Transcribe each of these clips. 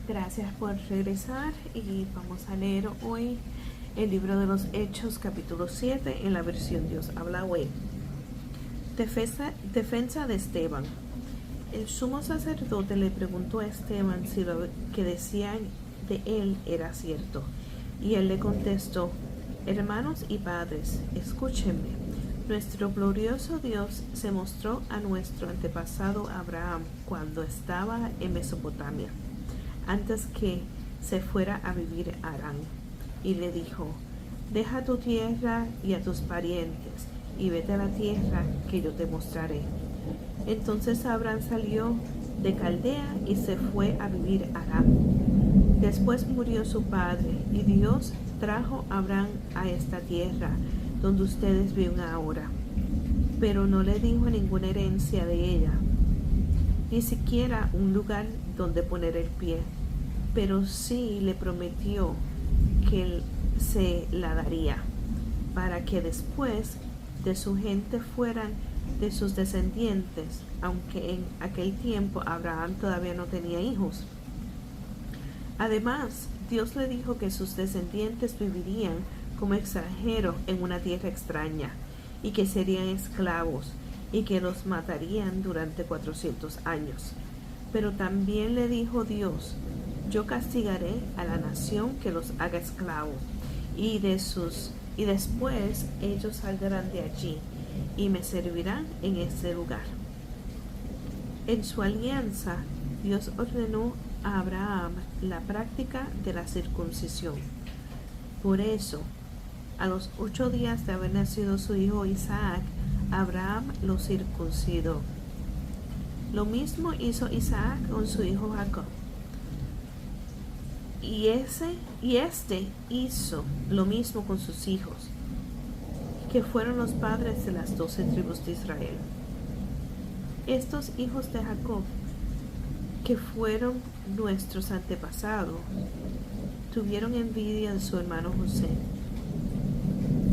Gracias por regresar y vamos a leer hoy el libro de los Hechos capítulo 7 en la versión Dios habla hoy. Defensa de Esteban. El sumo sacerdote le preguntó a Esteban si lo que decían de él era cierto, y él le contestó: hermanos y padres, escúchenme. Nuestro glorioso Dios se mostró a nuestro antepasado Abraham cuando estaba en Mesopotamia, antes que se fuera a vivir a Harán, y le dijo: deja tu tierra y a tus parientes, y vete a la tierra que yo te mostraré. Entonces Abraham salió de Caldea y se fue a vivir a Harán. Después murió su padre, y Dios trajo a Abraham a esta tierra donde ustedes viven ahora, pero no le dijo ninguna herencia de ella, ni siquiera un lugar donde poner el pie, pero sí le prometió que él se la daría, para que después de su gente fueran de sus descendientes, aunque en aquel tiempo Abraham todavía no tenía hijos. Además, Dios le dijo que sus descendientes vivirían como extranjeros en una tierra extraña, y que serían esclavos, y que los matarían durante 400 años. Pero también le dijo Dios: yo castigaré a la nación que los haga esclavos, y después ellos saldrán de allí, y me servirán en ese lugar. En su alianza, Dios ordenó a Abraham la práctica de la circuncisión. Por eso, a los 8 días de haber nacido su hijo Isaac, Abraham lo circuncidó. Lo mismo hizo Isaac con su hijo Jacob. Y este hizo lo mismo con sus hijos, que fueron los padres de las 12 tribus de Israel. Estos hijos de Jacob, que fueron nuestros antepasados, tuvieron envidia de su hermano José,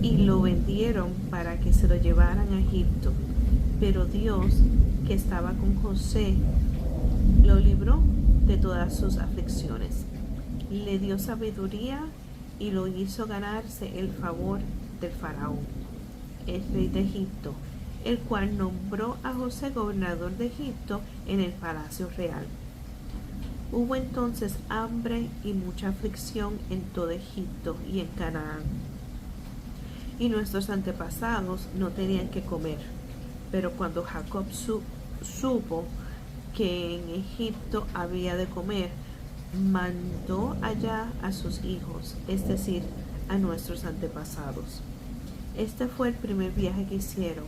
y lo vendieron para que se lo llevaran a Egipto. Pero Dios, que estaba con José, lo libró de todas sus aflicciones. Le dio sabiduría y lo hizo ganarse el favor del faraón, el rey de Egipto, el cual nombró a José gobernador de Egipto en el palacio real. Hubo entonces hambre y mucha aflicción en todo Egipto y en Canaán, y nuestros antepasados no tenían que comer. Pero cuando Jacob supo que en Egipto había de comer, mandó allá a sus hijos, es decir, a nuestros antepasados. Este fue el primer viaje que hicieron.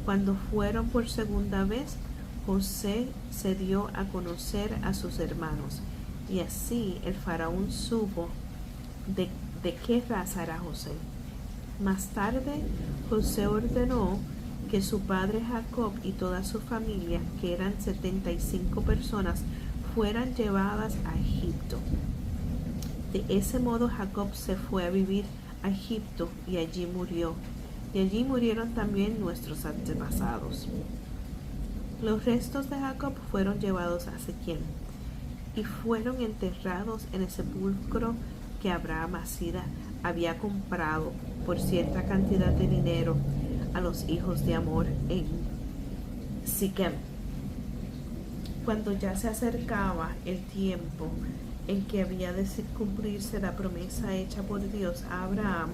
Cuando fueron por segunda vez, José se dio a conocer a sus hermanos, y así el faraón supo de qué raza era José. Más tarde, José ordenó que su padre Jacob y toda su familia, que eran 75 personas, fueran llevadas a Egipto. De ese modo Jacob se fue a vivir a Egipto y allí murió, y allí murieron también nuestros antepasados. Los restos de Jacob fueron llevados a Siquem y fueron enterrados en el sepulcro que Abraham había comprado por cierta cantidad de dinero a los hijos de Amor en Siquem. Cuando ya se acercaba el tiempo en que había de cumplirse la promesa hecha por Dios a Abraham,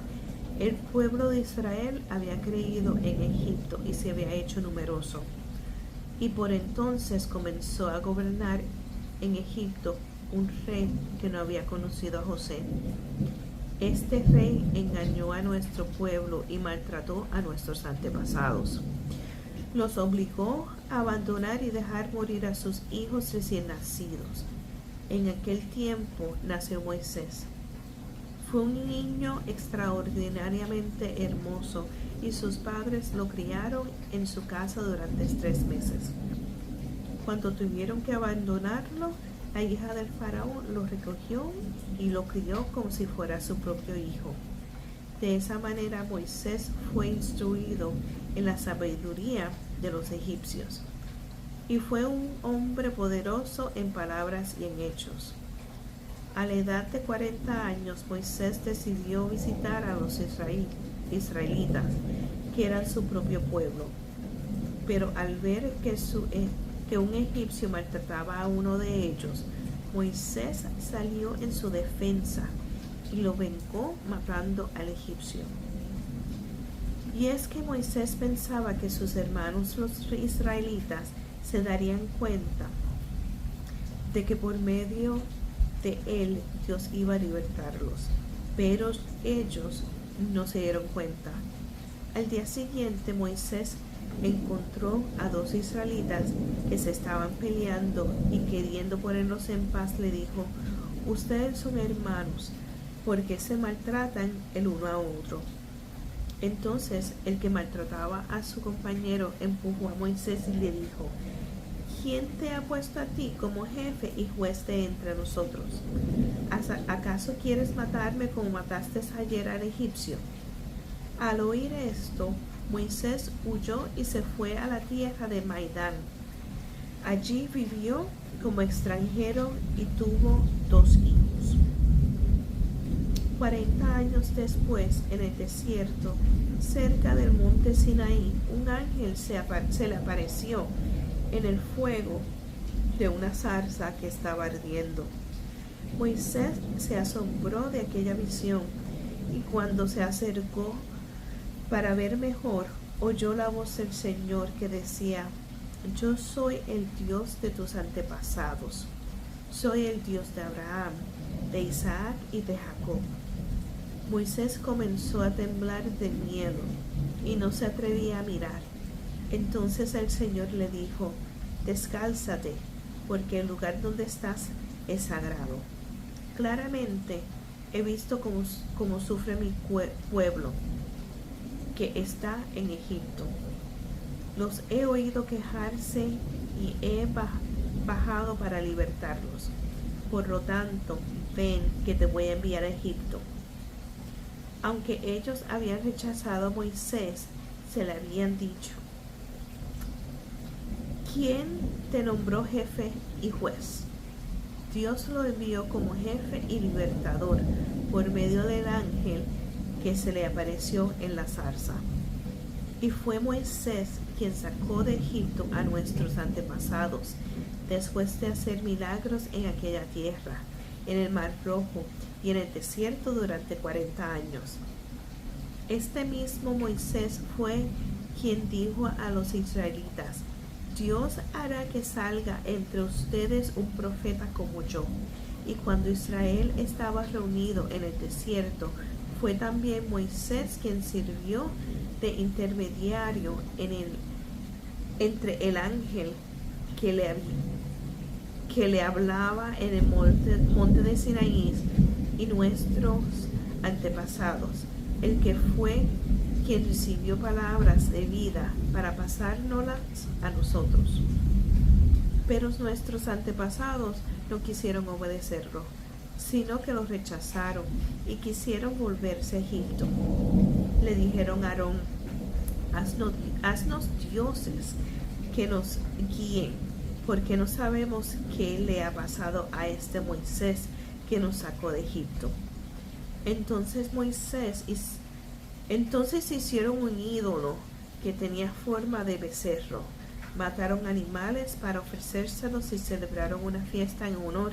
el pueblo de Israel había creído en Egipto y se había hecho numeroso. Y por entonces comenzó a gobernar en Egipto un rey que no había conocido a José. Este rey engañó a nuestro pueblo y maltrató a nuestros antepasados. Los obligó a abandonar y dejar morir a sus hijos recién nacidos. En aquel tiempo nació Moisés. Fue un niño extraordinariamente hermoso, y sus padres lo criaron en su casa durante 3 meses. Cuando tuvieron que abandonarlo, la hija del faraón lo recogió y lo crió como si fuera su propio hijo. De esa manera Moisés fue instruido en la sabiduría de los egipcios, y fue un hombre poderoso en palabras y en hechos. A la edad de 40 años, Moisés decidió visitar a los israelitas, que eran su propio pueblo. Pero al ver que un egipcio maltrataba a uno de ellos, Moisés salió en su defensa y lo vengó matando al egipcio. Y es que Moisés pensaba que sus hermanos los israelitas se darían cuenta de que por medio de él Dios iba a libertarlos, pero ellos no se dieron cuenta. Al día siguiente Moisés encontró a dos israelitas que se estaban peleando y queriendo ponerlos en paz. Le dijo: ustedes son hermanos, ¿por qué se maltratan el uno a otro? Entonces el que maltrataba a su compañero empujó a Moisés y le dijo: ¿quién te ha puesto a ti como jefe y juez de entre nosotros? ¿Acaso quieres matarme como mataste ayer al egipcio? Al oír esto, Moisés huyó y se fue a la tierra de Madián. Allí vivió como extranjero y tuvo 2 hijos. 40 años después, en el desierto, cerca del monte Sinaí, un ángel se le apareció en el fuego de una zarza que estaba ardiendo. Moisés se asombró de aquella visión y cuando se acercó para ver mejor, oyó la voz del Señor que decía: yo soy el Dios de tus antepasados, soy el Dios de Abraham, de Isaac y de Jacob. Moisés comenzó a temblar de miedo y no se atrevía a mirar. Entonces el Señor le dijo: descálzate, porque el lugar donde estás es sagrado. Claramente he visto cómo sufre mi pueblo que está en Egipto. Los he oído quejarse y he bajado para libertarlos. Por lo tanto, ven que te voy a enviar a Egipto. Aunque ellos habían rechazado a Moisés, se le habían dicho: ¿quién te nombró jefe y juez? Dios lo envió como jefe y libertador por medio del ángel que se le apareció en la zarza. Y fue Moisés quien sacó de Egipto a nuestros antepasados, después de hacer milagros en aquella tierra, en el Mar Rojo y en el desierto durante 40 años. Este mismo Moisés fue quien dijo a los israelitas: Dios hará que salga entre ustedes un profeta como yo. Y cuando Israel estaba reunido en el desierto, fue también Moisés quien sirvió de intermediario entre el ángel que le hablaba en el monte de Sinaí y nuestros antepasados, el que fue quien recibió palabras de vida para pasárnoslas a nosotros. Pero nuestros antepasados no quisieron obedecerlo, sino que lo rechazaron y quisieron volverse a Egipto. Le dijeron a Aarón: haznos dioses que nos guíen, porque no sabemos qué le ha pasado a este Moisés que nos sacó de Egipto. Entonces hicieron un ídolo que tenía forma de becerro. Mataron animales para ofrecérselos y celebraron una fiesta en honor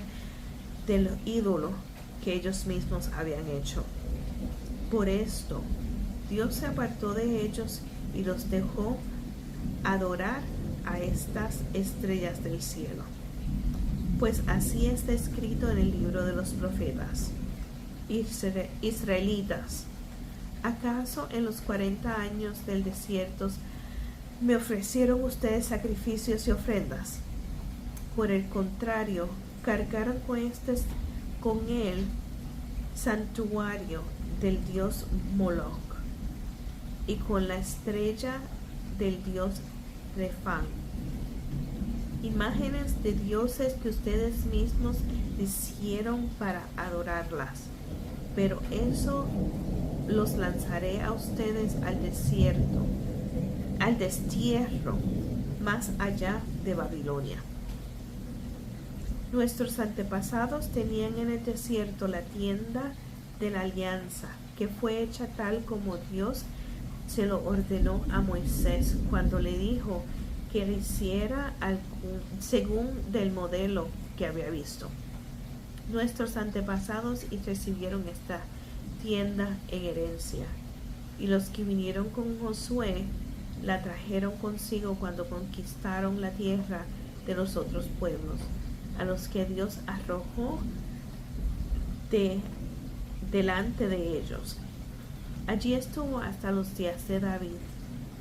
del ídolo que ellos mismos habían hecho. Por esto, Dios se apartó de ellos y los dejó adorar a estas estrellas del cielo. Pues así está escrito en el libro de los profetas: Israelitas, ¿acaso en los 40 años del desierto me ofrecieron ustedes sacrificios y ofrendas? Por el contrario, cargaron con el santuario del dios Moloch y con la estrella del dios Refán, imágenes de dioses que ustedes mismos hicieron para adorarlas. Pero eso los lanzaré a ustedes al desierto, al destierro, más allá de Babilonia. Nuestros antepasados tenían en el desierto la tienda de la alianza, que fue hecha tal como Dios se lo ordenó a Moisés cuando le dijo que le hiciera según del modelo que había visto. Nuestros antepasados y recibieron esta tienda en herencia, y los que vinieron con Josué la trajeron consigo cuando conquistaron la tierra de los otros pueblos, a los que Dios arrojó delante de ellos. Allí estuvo hasta los días de David.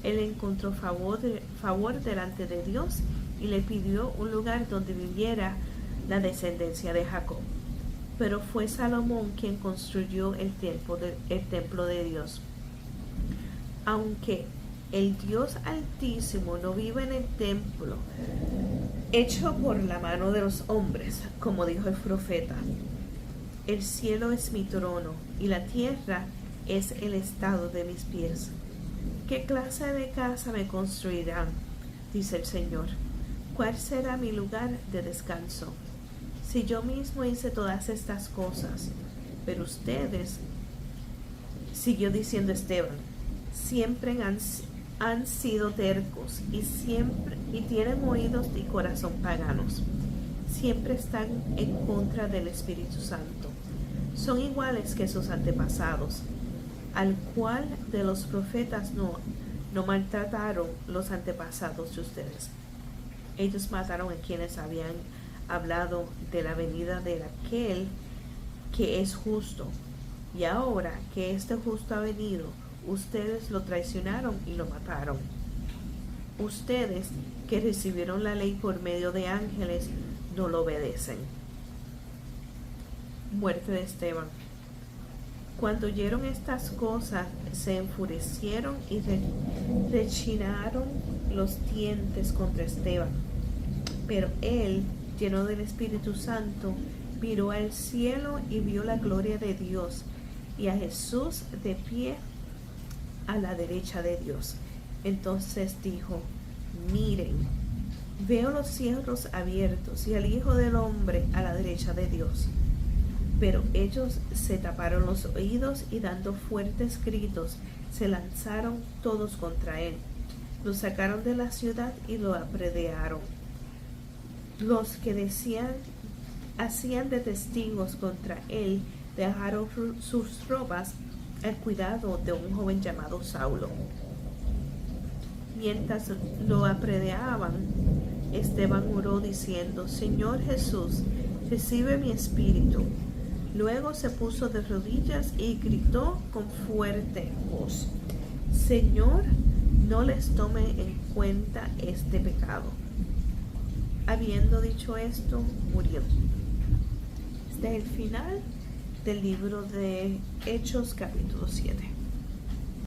Él encontró favor delante de Dios y le pidió un lugar donde viviera la descendencia de Jacob. Pero fue Salomón quien construyó el templo de Dios. Aunque el Dios Altísimo no vive en el templo hecho por la mano de los hombres, como dijo el profeta: el cielo es mi trono y la tierra es el estrado de mis pies. ¿Qué clase de casa me construirán?, dice el Señor. ¿Cuál será mi lugar de descanso? Si yo mismo hice todas estas cosas. Pero ustedes, siguió diciendo Esteban, siempre han sido tercos y tienen oídos y corazón paganos. Siempre están en contra del Espíritu Santo. Son iguales que sus antepasados, al cual de los profetas no maltrataron los antepasados de ustedes. Ellos mataron a quienes habían hablado de la venida de aquel que es justo. Y ahora que este justo ha venido, ustedes lo traicionaron y lo mataron. Ustedes que recibieron la ley por medio de ángeles no lo obedecen. Muerte de Esteban. Cuando oyeron estas cosas, se enfurecieron y rechinaron los dientes contra Esteban. Pero él, lleno del Espíritu Santo, miró al cielo y vio la gloria de Dios y a Jesús de pie a la derecha de Dios. Entonces dijo: miren, veo los cielos abiertos y al Hijo del Hombre a la derecha de Dios. Pero ellos se taparon los oídos y dando fuertes gritos se lanzaron todos contra él. Lo sacaron de la ciudad y lo apedrearon. Los que hacían de testigos contra él dejaron sus ropas al cuidado de un joven llamado Saulo. Mientras lo apedreaban, Esteban oró diciendo: Señor Jesús, recibe mi espíritu. Luego se puso de rodillas y gritó con fuerte voz: Señor, no les tome en cuenta este pecado. Habiendo dicho esto, murió. Este es el final del libro de Hechos, capítulo 7.